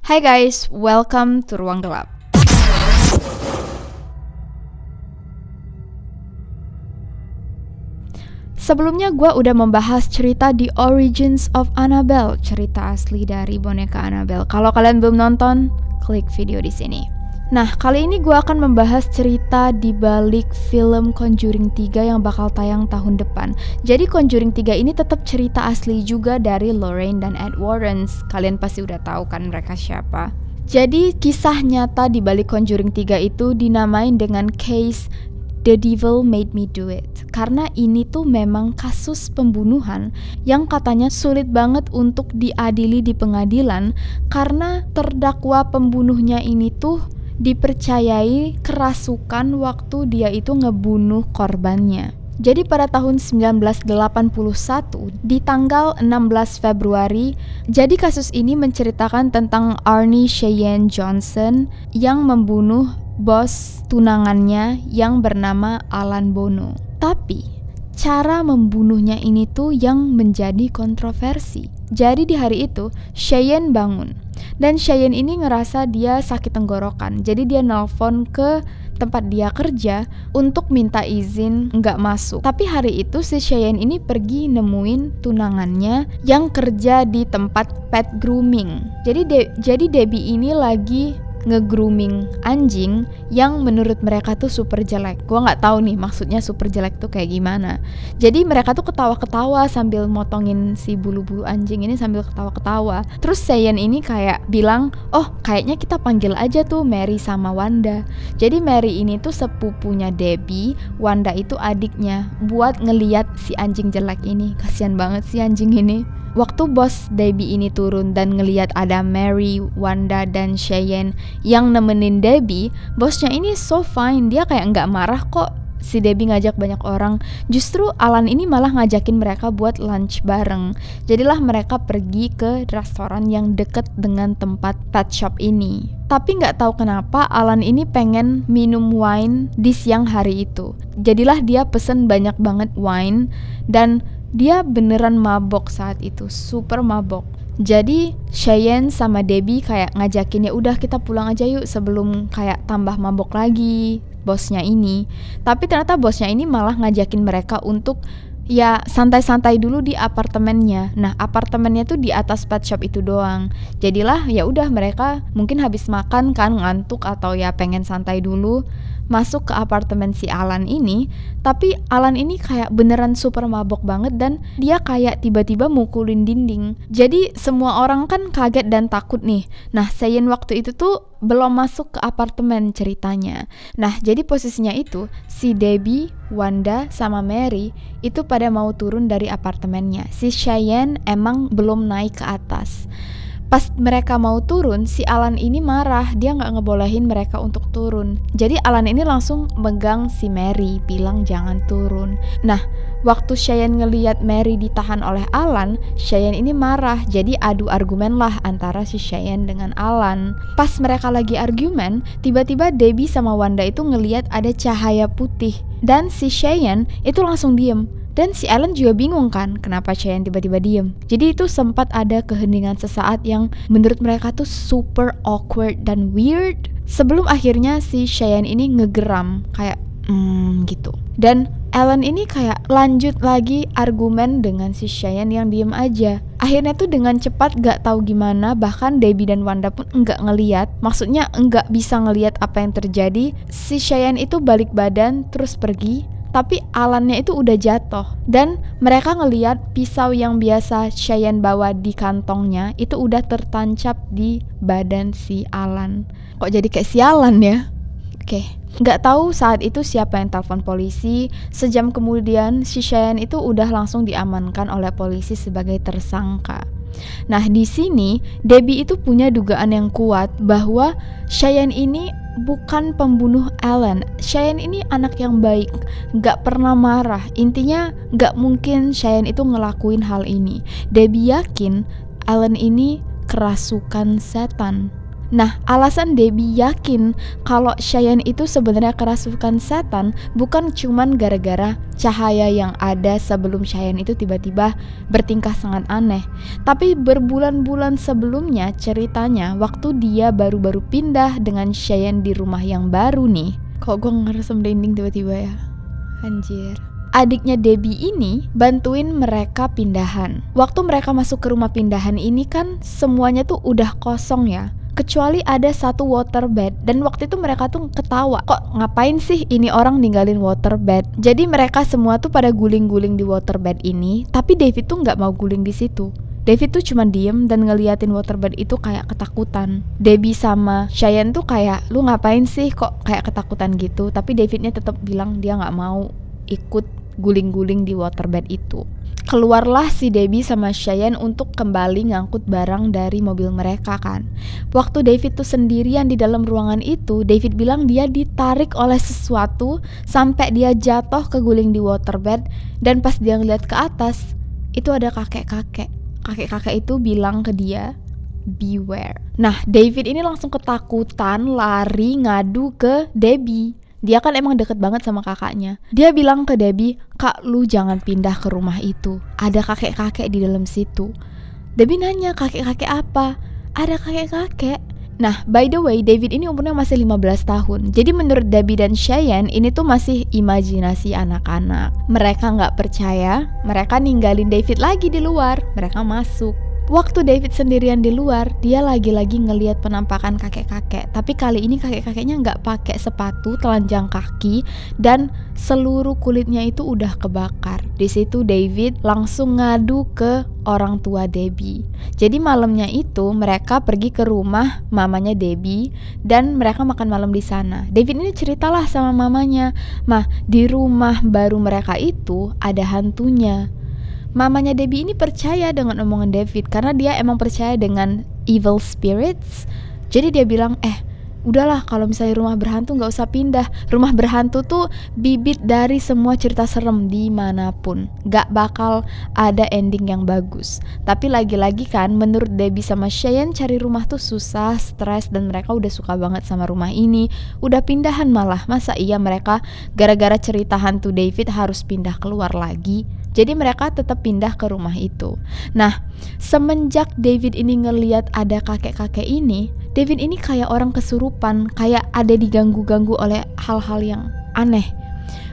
Hai guys, welcome to Ruang Gelap. Sebelumnya gue udah membahas cerita The Origins of Annabelle, cerita asli dari boneka Annabelle. Kalau kalian belum nonton, klik video di sini. Nah, kali ini gue akan membahas cerita di balik film Conjuring 3 yang bakal tayang tahun depan. Jadi Conjuring 3 ini tetap cerita asli juga dari Lorraine dan Ed Warren. Kalian pasti udah tahu kan mereka siapa. Jadi kisah nyata di balik Conjuring 3 itu dinamain dengan case The Devil Made Me Do It. Karena ini tuh memang kasus pembunuhan yang katanya sulit banget untuk diadili di pengadilan karena terdakwa pembunuhnya ini tuh dipercayai kerasukan waktu dia itu ngebunuh korbannya. Jadi pada tahun 1981 di tanggal 16 Februari, jadi kasus ini menceritakan tentang Arnie Cheyenne Johnson yang membunuh bos tunangannya yang bernama Alan Bono. Tapi cara membunuhnya ini tuh yang menjadi kontroversi. Jadi di hari itu Cheyenne bangun dan Cheyenne ini ngerasa dia sakit tenggorokan. Jadi dia nelpon ke tempat dia kerja untuk minta izin nggak masuk. Tapi hari itu si Cheyenne ini pergi nemuin tunangannya yang kerja di tempat pet grooming. Jadi Debbie ini lagi nge-grooming anjing yang menurut mereka tuh super jelek. Gua nggak tahu nih maksudnya super jelek tuh kayak gimana. Jadi mereka tuh ketawa-ketawa sambil motongin si bulu-bulu anjing ini sambil ketawa-ketawa. Terus Cheyenne ini kayak bilang, oh kayaknya kita panggil aja tuh Mary sama Wanda. Jadi Mary ini tuh sepupunya Debbie, Wanda itu adiknya, buat ngeliat si anjing jelek ini. Kasian banget si anjing ini. Waktu bos Debbie ini turun dan ngeliat ada Mary, Wanda, dan Cheyenne yang nemenin Debbie, bosnya ini so fine, dia kayak nggak marah kok si Debbie ngajak banyak orang. Justru Alan ini malah ngajakin mereka buat lunch bareng. Jadilah mereka pergi ke restoran yang deket dengan tempat pet shop ini. Tapi nggak tahu kenapa Alan ini pengen minum wine di siang hari itu. Jadilah dia pesen banyak banget wine dan dia beneran mabok saat itu, super mabok. Jadi Cheyenne sama Debbie kayak ngajakin, ya udah kita pulang aja yuk sebelum kayak tambah mabok lagi bosnya ini. Tapi ternyata bosnya ini malah ngajakin mereka untuk ya santai-santai dulu di apartemennya. Nah, apartemennya tuh di atas pet shop itu doang. Jadilah ya udah mereka mungkin habis makan kan ngantuk atau ya pengen santai dulu, masuk ke apartemen si Alan ini. Tapi Alan ini kayak beneran super mabok banget dan dia kayak tiba-tiba mukulin dinding. Jadi semua orang kan kaget dan takut nih. Nah, Cheyenne waktu itu tuh belum masuk ke apartemen ceritanya. Nah, jadi posisinya itu si Debbie, Wanda, sama Mary itu pada mau turun dari apartemennya. Si Cheyenne emang belum naik ke atas. Pas mereka mau turun, si Alan ini marah, dia gak ngebolehin mereka untuk turun. Jadi Alan ini langsung megang si Mary, bilang jangan turun. Nah, waktu Cheyenne ngeliat Mary ditahan oleh Alan, Cheyenne ini marah, jadi adu argumen lah antara si Cheyenne dengan Alan. Pas mereka lagi argumen, tiba-tiba Debbie sama Wanda itu ngeliat ada cahaya putih, dan si Cheyenne itu langsung diem. Dan si Alan juga bingung kan kenapa Cheyenne tiba-tiba diem. Jadi itu sempat ada keheningan sesaat yang menurut mereka tuh super awkward dan weird. Sebelum akhirnya si Cheyenne ini ngegeram kayak gitu. Dan Alan ini kayak lanjut lagi argumen dengan si Cheyenne yang diem aja. Akhirnya tuh dengan cepat gak tahu gimana, bahkan Debbie dan Wanda pun enggak ngeliat. Maksudnya enggak bisa ngeliat apa yang terjadi. Si Cheyenne itu balik badan terus pergi. Tapi Alannya itu udah jatuh dan mereka ngeliat pisau yang biasa Cheyenne bawa di kantongnya itu udah tertancap di badan si Alan. Kok jadi kayak sialan ya? Oke. Nggak tahu saat itu siapa yang telepon polisi. Sejam kemudian si Cheyenne itu udah langsung diamankan oleh polisi sebagai tersangka. Nah, di sini Debbie itu punya dugaan yang kuat bahwa Cheyenne ini bukan pembunuh Alan. Cheyenne ini anak yang baik, gak pernah marah. Intinya gak mungkin Cheyenne itu ngelakuin hal ini. Debbie yakin Alan ini kerasukan setan. Nah, alasan Debbie yakin kalau Cheyenne itu sebenarnya kerasukan setan bukan cuman gara-gara cahaya yang ada sebelum Cheyenne itu tiba-tiba bertingkah sangat aneh. Tapi berbulan-bulan sebelumnya ceritanya waktu dia baru-baru pindah dengan Cheyenne di rumah yang baru nih. Kok gue ngerasa merinding tiba-tiba ya? Anjir. Adiknya Debbie ini bantuin mereka pindahan. Waktu mereka masuk ke rumah pindahan ini kan semuanya tuh udah kosong ya, kecuali ada satu waterbed. Dan waktu itu mereka tuh ketawa, kok ngapain sih ini orang ninggalin waterbed. Jadi mereka semua tuh pada guling-guling di waterbed ini, tapi David tuh gak mau guling di situ. David tuh cuma diem dan ngeliatin waterbed itu kayak ketakutan. Debbie sama Cheyenne tuh kayak, lu ngapain sih kok kayak ketakutan gitu. Tapi Davidnya tetap bilang dia gak mau ikut guling-guling di waterbed itu. Keluarlah si Debbie sama Cheyenne untuk kembali ngangkut barang dari mobil mereka kan. Waktu David tuh sendirian di dalam ruangan itu, David bilang dia ditarik oleh sesuatu sampai dia jatuh keguling di waterbed. Dan pas dia ngeliat ke atas, itu ada kakek-kakek. Kakek-kakek itu bilang ke dia, beware. Nah, David ini langsung ketakutan, lari ngadu ke Debbie. Dia kan emang deket banget sama kakaknya. Dia bilang ke Debbie, kak lu jangan pindah ke rumah itu, ada kakek-kakek di dalam situ. Debbie nanya, kakek-kakek apa? Ada kakek-kakek. Nah, by the way, David ini umurnya masih 15 tahun. Jadi menurut Debbie dan Cheyenne, ini tuh masih imajinasi anak-anak. Mereka gak percaya, mereka ninggalin David lagi di luar. Mereka masuk. Waktu David sendirian di luar, dia lagi-lagi ngelihat penampakan kakek-kakek. Tapi kali ini kakek-kakeknya nggak pakai sepatu, telanjang kaki, dan seluruh kulitnya itu udah kebakar. Di situ David langsung ngadu ke orang tua Debbie. Jadi malamnya itu mereka pergi ke rumah mamanya Debbie dan mereka makan malam di sana. David ini ceritalah sama mamanya, "Mah, di rumah baru mereka itu ada hantunya." Mamanya Debbie ini percaya dengan omongan David karena dia emang percaya dengan evil spirits. Jadi dia bilang, udahlah kalau misalnya rumah berhantu gak usah pindah. Rumah berhantu tuh bibit dari semua cerita serem dimanapun. Gak bakal ada ending yang bagus. Tapi lagi-lagi kan menurut Debbie sama Cheyenne cari rumah tuh susah, stres, dan mereka udah suka banget sama rumah ini. Udah pindahan malah. Masa iya mereka gara-gara cerita hantu David harus pindah keluar lagi? Jadi mereka tetap pindah ke rumah itu. Nah, semenjak David ini ngeliat ada kakek-kakek ini, David ini kayak orang kesurupan, kayak ada diganggu-ganggu oleh hal-hal yang aneh.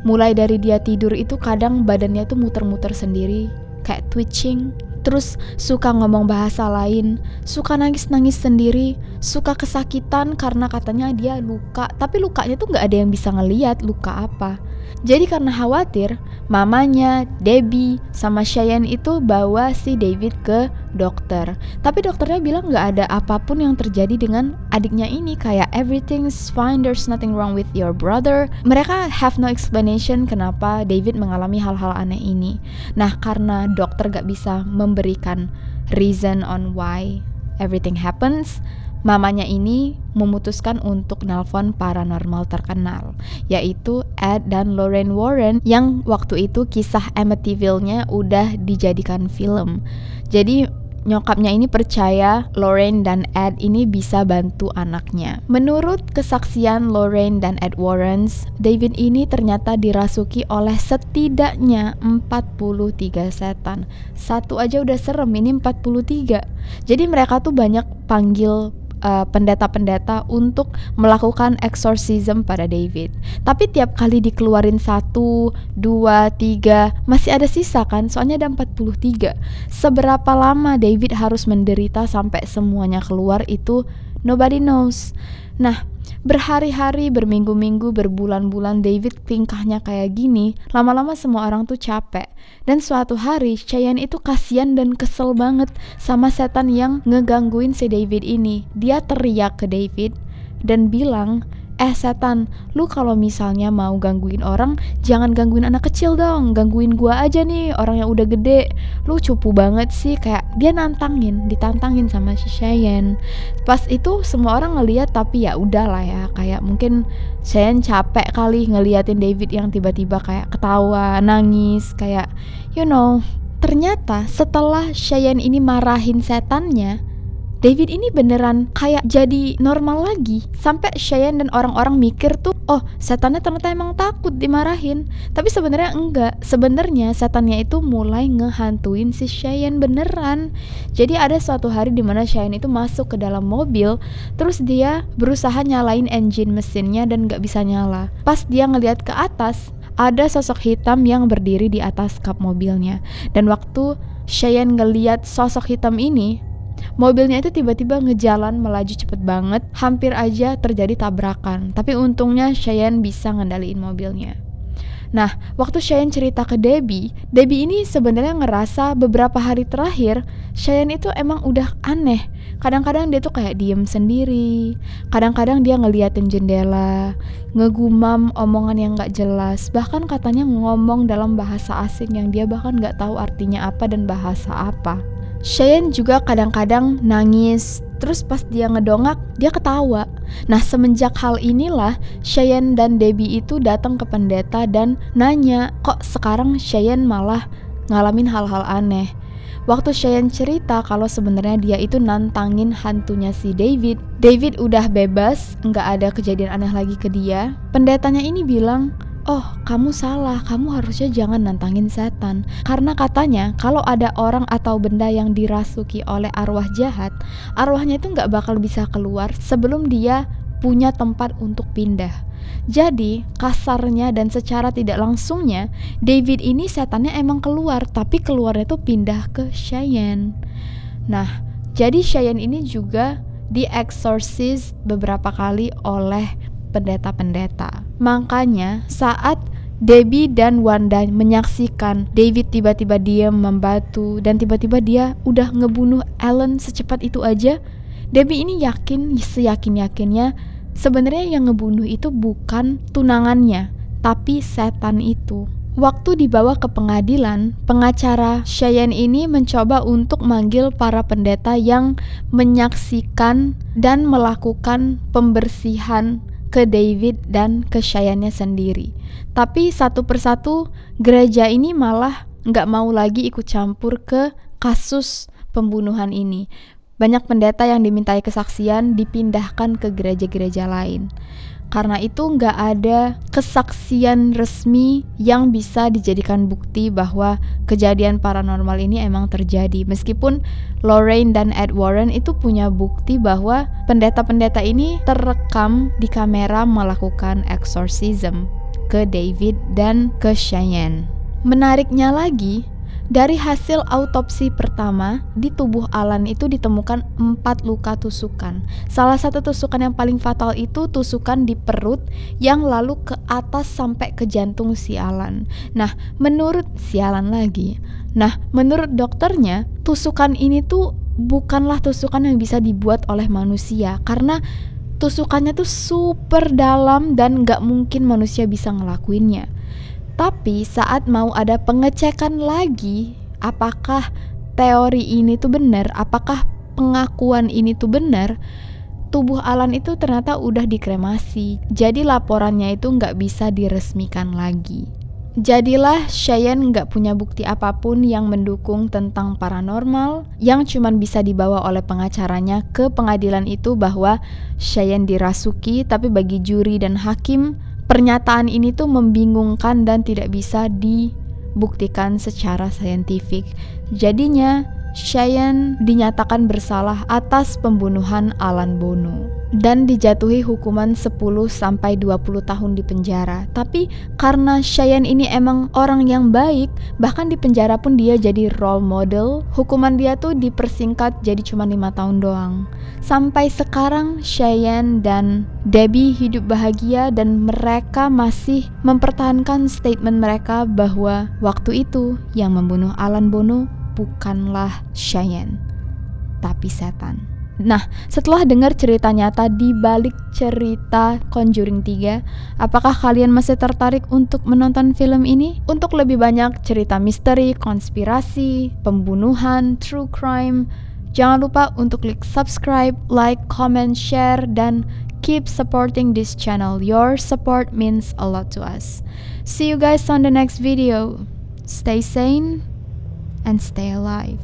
Mulai dari dia tidur itu kadang badannya tuh muter-muter sendiri, kayak twitching. Terus suka ngomong bahasa lain, suka nangis-nangis sendiri, suka kesakitan karena katanya dia luka. Tapi lukanya tuh gak ada yang bisa ngeliat luka apa. Jadi karena khawatir, mamanya, Debbie, sama Cheyenne itu bawa si David ke dokter. Tapi dokternya bilang gak ada apapun yang terjadi dengan adiknya ini. Kayak everything's fine, there's nothing wrong with your brother. Mereka have no explanation kenapa David mengalami hal-hal aneh ini. Nah, karena dokter gak bisa memberikan reason on why everything happens, mamanya ini memutuskan untuk nelpon paranormal terkenal, yaitu Ed dan Lorraine Warren, yang waktu itu kisah Amityville-nya udah dijadikan film. Jadi nyokapnya ini percaya Lorraine dan Ed ini bisa bantu anaknya. Menurut kesaksian Lorraine dan Ed Warrens, David ini ternyata dirasuki oleh setidaknya 43 setan. Satu aja udah serem, ini 43. Jadi mereka tuh banyak panggil pendeta-pendeta untuk melakukan exorcism pada David. Tapi tiap kali dikeluarin 1, 2, 3 masih ada sisa kan, soalnya ada 43. Seberapa lama David harus menderita sampai semuanya keluar itu nobody knows. Nah, berhari-hari, berminggu-minggu, berbulan-bulan David tingkahnya kayak gini, lama-lama semua orang tuh capek. Dan suatu hari Cheyenne itu kasihan dan kesel banget sama setan yang ngegangguin si David ini. Dia teriak ke David dan bilang, setan, lu kalau misalnya mau gangguin orang, jangan gangguin anak kecil dong, gangguin gua aja nih, orang yang udah gede. Lu cupu banget sih. Kayak dia ditantangin sama si Cheyenne. Pas itu semua orang ngeliat, tapi ya udahlah ya, kayak mungkin Cheyenne capek kali ngeliatin David yang tiba-tiba kayak ketawa, nangis, kayak ternyata setelah Cheyenne ini marahin setannya, David ini beneran kayak jadi normal lagi. Sampai Cheyenne dan orang-orang mikir tuh, oh setannya ternyata emang takut dimarahin. Tapi sebenarnya enggak. Sebenarnya setannya itu mulai ngehantuin si Cheyenne beneran. Jadi ada suatu hari dimana Cheyenne itu masuk ke dalam mobil, terus dia berusaha nyalain engine mesinnya dan gak bisa nyala. Pas dia ngeliat ke atas, ada sosok hitam yang berdiri di atas kap mobilnya. Dan waktu Cheyenne ngeliat sosok hitam ini, mobilnya itu tiba-tiba ngejalan melaju cepet banget, hampir aja terjadi tabrakan. Tapi untungnya Cheyenne bisa ngendaliin mobilnya. Nah, waktu Cheyenne cerita ke Debbie ini sebenarnya ngerasa beberapa hari terakhir Cheyenne itu emang udah aneh. Kadang-kadang dia tuh kayak diem sendiri, kadang-kadang dia ngeliatin jendela, ngegumam omongan yang gak jelas, bahkan katanya ngomong dalam bahasa asing yang dia bahkan gak tahu artinya apa dan bahasa apa. Cheyenne juga kadang-kadang nangis, terus pas dia ngedongak, dia ketawa. Nah, semenjak hal inilah Cheyenne dan Debbie itu datang ke pendeta dan nanya, kok sekarang Cheyenne malah ngalamin hal-hal aneh. Waktu Cheyenne cerita kalau sebenarnya dia itu nantangin hantunya si David udah bebas, nggak ada kejadian aneh lagi ke dia. Pendetanya ini bilang, oh kamu salah, kamu harusnya jangan nantangin setan. Karena katanya kalau ada orang atau benda yang dirasuki oleh arwah jahat, arwahnya itu nggak bakal bisa keluar sebelum dia punya tempat untuk pindah. Jadi kasarnya dan secara tidak langsungnya, David ini setannya emang keluar, tapi keluarnya tuh pindah ke Cheyenne. Nah, jadi Cheyenne ini juga dieksorsis beberapa kali oleh pendeta-pendeta. Makanya saat Debbie dan Wanda menyaksikan David tiba-tiba diam membatu dan tiba-tiba dia udah ngebunuh Alan secepat itu aja, Debbie ini yakin, seyakin-yakinnya sebenarnya yang ngebunuh itu bukan tunangannya, tapi setan itu. Waktu dibawa ke pengadilan, pengacara Cheyenne ini mencoba untuk manggil para pendeta yang menyaksikan dan melakukan pembersihan ke David dan ke Cheyenne-nya sendiri. Tapi satu persatu gereja ini malah gak mau lagi ikut campur ke kasus pembunuhan ini. Banyak pendeta yang dimintai kesaksian dipindahkan ke gereja-gereja lain. Karena itu gak ada kesaksian resmi yang bisa dijadikan bukti bahwa kejadian paranormal ini emang terjadi. Meskipun Lorraine dan Ed Warren itu punya bukti bahwa pendeta-pendeta ini terekam di kamera melakukan exorcism ke David dan ke Cheyenne. Menariknya lagi, dari hasil autopsi pertama, di tubuh Alan itu ditemukan 4 luka tusukan. Salah satu tusukan yang paling fatal itu tusukan di perut yang lalu ke atas sampai ke jantung si Alan. Nah, menurut dokternya, tusukan ini tuh bukanlah tusukan yang bisa dibuat oleh manusia karena tusukannya tuh super dalam dan gak mungkin manusia bisa ngelakuinnya. Tapi saat mau ada pengecekan lagi, apakah teori ini tuh benar, apakah pengakuan ini tuh benar, tubuh Alan itu ternyata udah dikremasi. Jadi laporannya itu nggak bisa diresmikan lagi. Jadilah Cheyenne nggak punya bukti apapun yang mendukung tentang paranormal, yang cuman bisa dibawa oleh pengacaranya ke pengadilan itu bahwa Cheyenne dirasuki, tapi bagi juri dan hakim, pernyataan ini tuh membingungkan dan tidak bisa dibuktikan secara saintifik. Jadinya Cheyenne dinyatakan bersalah atas pembunuhan Alan Bono dan dijatuhi hukuman 10-20 tahun di penjara. Tapi karena Cheyenne ini emang orang yang baik, bahkan di penjara pun dia jadi role model, hukuman dia tuh dipersingkat jadi cuma 5 tahun doang. Sampai sekarang Cheyenne dan Debbie hidup bahagia dan mereka masih mempertahankan statement mereka bahwa waktu itu yang membunuh Alan Bono bukanlah Cheyenne, tapi setan. Nah, setelah dengar cerita nyata di balik cerita Conjuring 3, apakah kalian masih tertarik untuk menonton film ini? Untuk lebih banyak cerita misteri, konspirasi, pembunuhan, true crime, jangan lupa untuk klik subscribe, like, comment, share, dan keep supporting this channel. Your support means a lot to us. See you guys on the next video. Stay sane and stay alive.